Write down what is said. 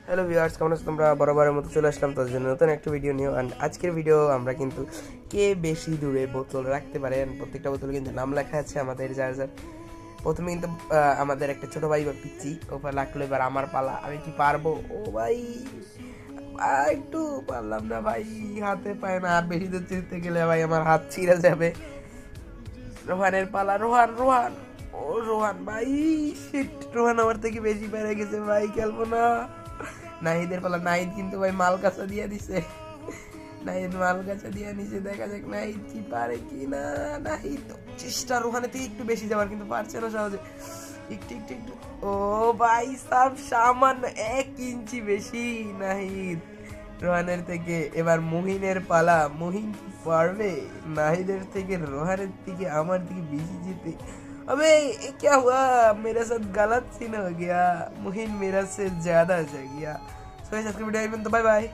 Hello viewers, কেমন আছো তোমরা? বরাবরের মতো চলে আসলাম তাদের জন্য নতুন একটা ভিডিও নিয়ে। অ্যান্ড আজকের ভিডিও আমরা কিন্তু কে বেশি দূরে বোতল রাখতে পারে, and প্রত্যেকটা বোতলে কিন্তু নাম লেখা আছে আমাদের যার যার। প্রথমে কিন্তু আমাদের একটা ছোট ভাই বা পিচ্ছি ওপর লাগলো, এবার আমার পালা। আমি কি পারবো? ও ভাই একটু পারলাম না ভাই, হাতে পায় না। আর বেশি দূর চিনতে গেলে ভাই আমার হাত ছিঁড়ে যাবে। রোহানের পালা। রোহান রোহান ও রোহান ভাই, শিট, রোহান আমার থেকে বেশি পেরে গেছে ভাই, খেলবো না। নাহিদের পালা। নাহিদ কিন্তু ভাই মাল কাঁচা দিয়ে দিছে। নাহিদ মাল কাঁচা দিয়ে নিছে, দেখা যাক নাহিদ কি পারে কি না। নাহিদ চেষ্টা রোহানের থেকে একটু বেশি যাওয়ার, কিন্তু পারছে না সহজে। একটু একটু একটু। ও ভাই সব সামান্য 1 ইঞ্চি বেশি নাহিদ রোহানের থেকে। এবার মুহিনের পালা। মুহিন কি পারবে नाहिदर থেকে रोहाনের থেকে আমার দিকে बेसी जीते? अबे ये क्या हुआ, मेरे साथ गलत सीन हो गया। मुहिन मेरा से ज्यादा जा गया। सो इस वीडियो में तो बाय बाय।